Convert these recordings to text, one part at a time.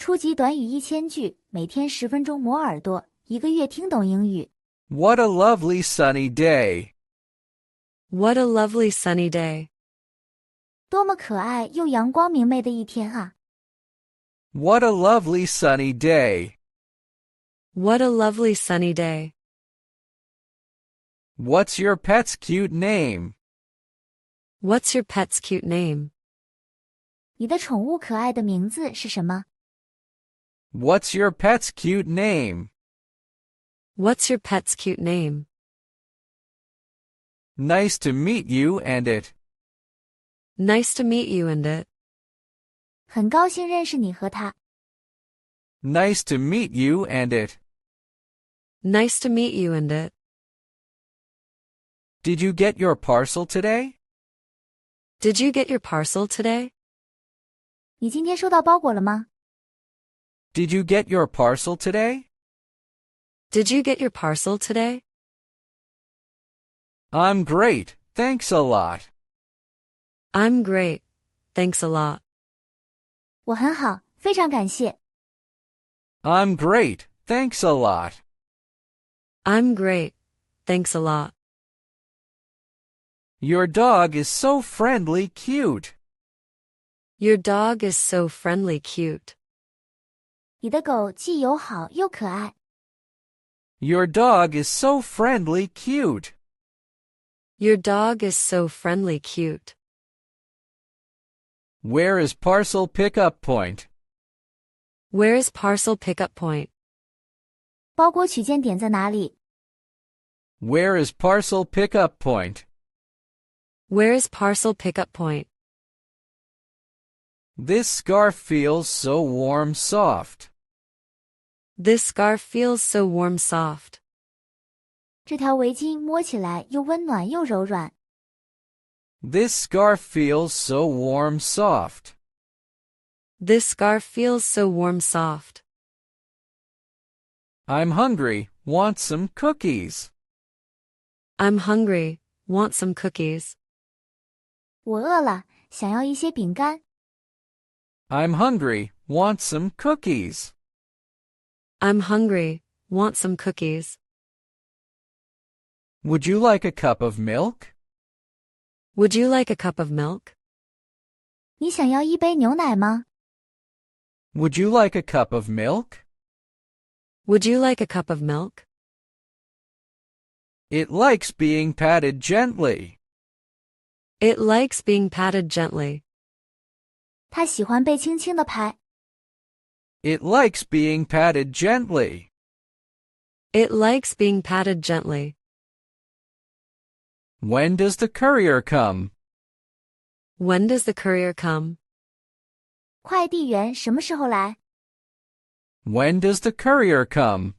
初级短语1000句，每天10分钟磨耳朵，一个月听懂英语。What a lovely sunny day. What a lovely sunny day. 多么可爱又阳光明媚的一天啊！ What a lovely sunny day. What a lovely sunny day. What's your pet's cute name? What's your pet's cute name? 你的宠物可爱的名字是什么？ What's your pet's cute name? What's your pet's cute name? Nice to meet you and it. Nice to meet you and it. 很高兴认识你和他。 Nice to meet you and it. Nice to meet you and it. Did you get your parcel today? Did you get your parcel today? 你今天收到包裹了吗？ Did you get your parcel today? Did you get your parcel today? I'm great, thanks a lot. I'm great. Thanks a lot. 我很好，非常感谢。 I'm great, thanks a lot. I'm great. Thanks a lot. Your dog is so friendly cute. Your dog is so friendly cute. 你的狗既友好又可爱。 Your dog is so friendly cute. Your dog is so friendly cute. Where is parcel pickup point? Where is parcel pickup point? 包裹取件点在哪里？ Where is parcel pickup point? Where is parcel pickup point? This scarf feels so warm soft. This scarf feels so warm soft. 这条围巾摸起来又温暖又柔软。 This scarf feels so warm soft. This scarf feels so warm soft. I'm hungry, want some cookies. I'm hungry, want some cookies. 我饿了，想要一些饼干。 I'm hungry, want some cookies. I'm hungry, want some cookies. Would you like a cup of milk? Would you like a cup of milk? 你想要一杯牛奶吗？ Would you like a cup of milk? Would you like a cup of milk? It likes being patted gently. It likes being patted gently. 它喜欢被轻轻地拍。 It likes being patted gently. It likes being patted gently. When does the courier come? When does the courier come? 快递员什么时候来？ When does the courier come?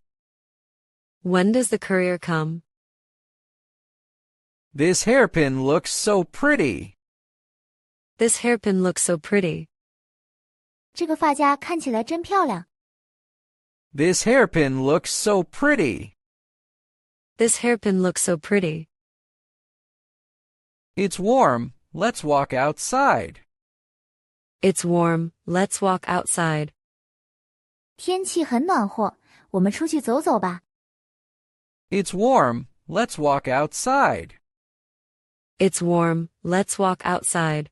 When does the courier come? This hairpin looks so pretty. This hairpin looks so pretty. 这个发夹看起来真漂亮。 This hairpin looks so pretty. This hairpin looks so pretty. It's warm, let's walk outside. It's warm, let's walk outside. 天气很暖和，我们出去走走吧。 It's warm, let's walk outside. It's warm, let's walk outside.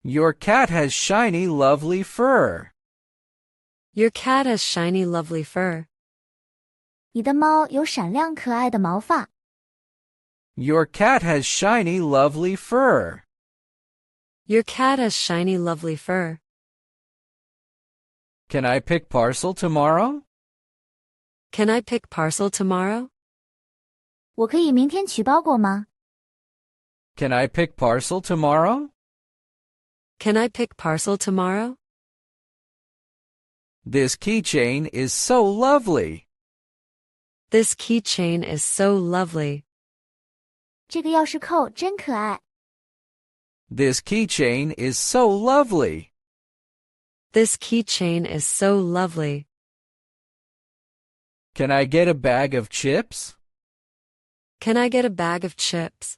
Your cat has shiny, lovely fur. Your cat has shiny, lovely fur. 你的猫有闪亮可爱的毛发。 Your cat has shiny, lovely fur. Your cat has shiny, lovely fur. Can I pick parcel tomorrow? Can I pick parcel tomorrow? 我可以明天取包裹吗？ Can I pick parcel tomorrow? Can I pick parcel tomorrow? This keychain is so lovely. This keychain is so lovely. 这个钥匙扣真可爱。 This keychain is so lovely. This keychain is so lovely. Can I get a bag of chips? Can I get a bag of chips?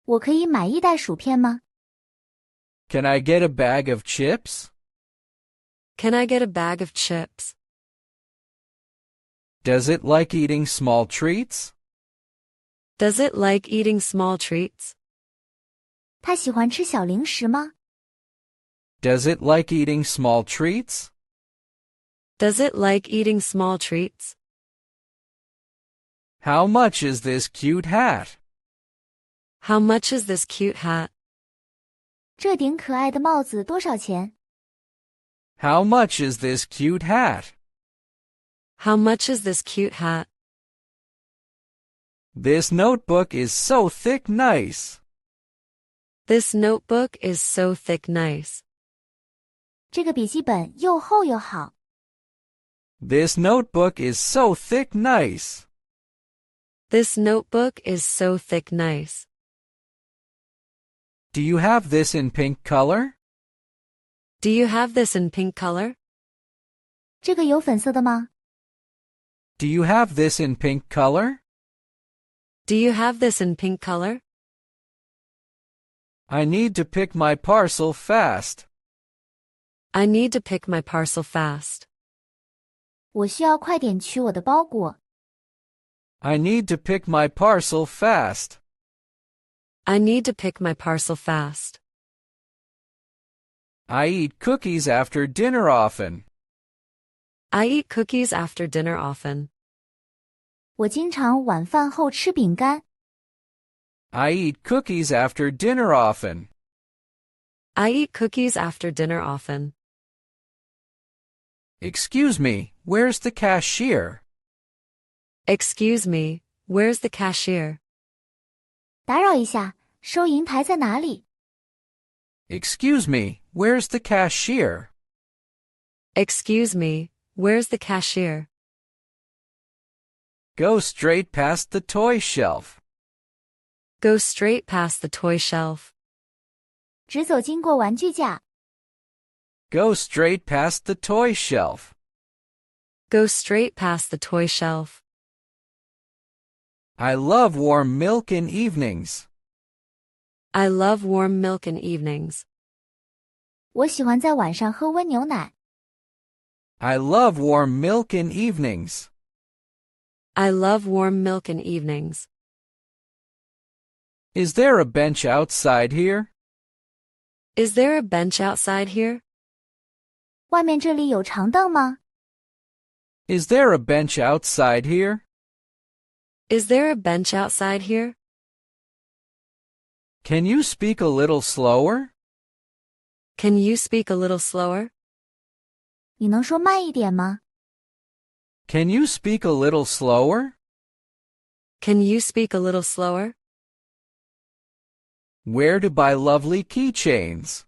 我可以买一袋薯片吗？ Can I get a bag of chips? Can I get a bag of chips? Does it like eating small treats? Does it like eating small treats? 它喜欢吃小零食吗？ Does it like eating small treats? Does it like eating small treats? How much is this cute hat? How much is this cute hat? 这顶可爱的帽子多少钱？ How much is this cute hat? How much is this cute hat? This notebook is so thick nice. This notebook is so thick nice. 这个笔记本又厚又好。 This notebook is so thick nice. This notebook is so thick nice. Do you have this in pink color? Do you have this in pink color? 这个有粉色的吗？ Do you have this in pink color? Do you have this in pink color? I need to pick my parcel fast. I need to pick my parcel fast. 我需要快点取我的包裹。 I need to pick my parcel fast. I need to pick my parcel fast. I eat cookies after dinner often. I eat cookies after dinner often. 我经常晚饭后吃饼干。 I eat cookies after dinner often. I eat cookies after dinner often. Excuse me, where's the cashier? Excuse me, where's the cashier? 打扰一下，收银台在哪里？ Excuse me, where's the cashier? Excuse me, where's the cashier? Go straight past the toy shelf. Go straight past the toy shelf. 直走经过玩具架。 Go straight past the toy shelf. Go straight past the toy shelf. I love warm milk in evenings. I love warm milk in evenings. 我喜欢在晚上喝温牛奶。 I love warm milk in evenings. I love warm milk in evenings. Is there a bench outside here? Is there a bench outside here? 外面这里有长凳吗？ Is there a bench outside here? Is there a bench outside here? Can you speak a little slower? Can you speak a little slower? 你能说慢一点吗？ Can you speak a little slower? Can you speak a little slower? Where to buy lovely keychains?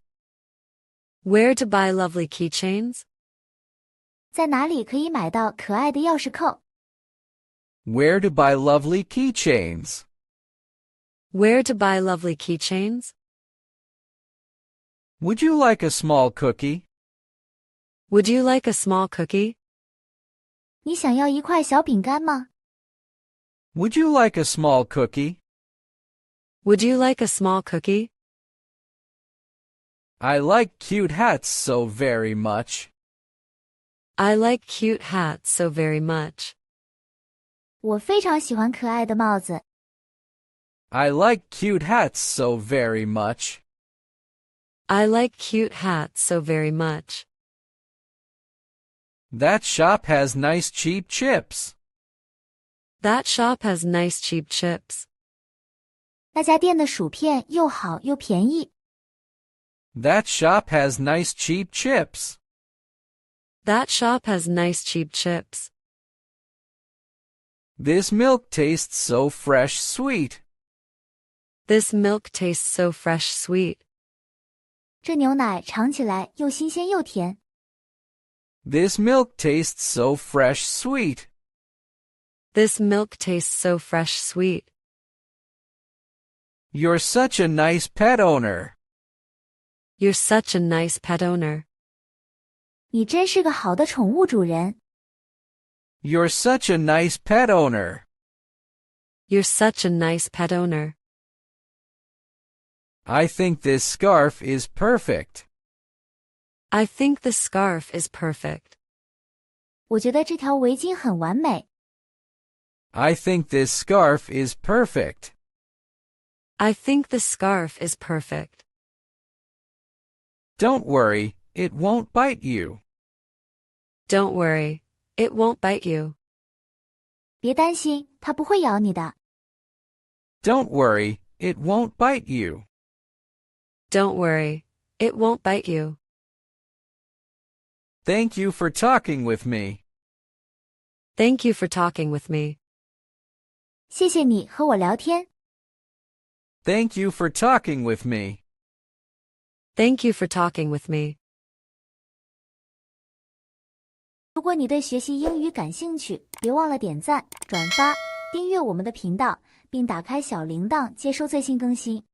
Where to buy lovely keychains? 在哪里可以买到可爱的钥匙扣？ Where to buy lovely keychains? Where to buy lovely keychains? Would you like a small cookie? Would you like a small cookie? 你想要一块小饼干吗？ Would you like a small cookie? Would you like a small cookie? I like cute hats so very much. I like cute hats so very much. 我非常喜欢可爱的帽子。 I like cute hats so very much. I like cute hats so very much. That shop has nice cheap chips. That shop has nice cheap chips. 那家店的薯片又好又便宜。 That shop has nice cheap chips. That shop has nice cheap chips. This milk tastes so fresh sweet. This milk tastes so fresh sweet. 这牛奶尝起来又新鲜又甜。 This milk tastes so fresh sweet. This milk tastes so fresh sweet. You're such a nice pet owner. You're such a nice pet owner. 你真是个好的宠物主人。 You're such a nice pet owner. You're such a nice pet owner. I think this scarf is perfect. I think the scarf is perfect. 我觉得这条围巾很完美。I think this scarf is perfect. I think the scarf is perfect. Don't worry, it won't bite you. Don't worry, it won't bite you. 别担心，它不会咬你的。Don't worry, it won't bite you. Don't worry, it won't bite you. Thank you for talking with me. Thank you for talking with me. 谢谢你和我聊天。Thank you for talking with me. Thank you for talking with me. 如果你对学习英语感兴趣，别忘了点赞、转发、订阅我们的频道，并打开小铃铛接收最新更新。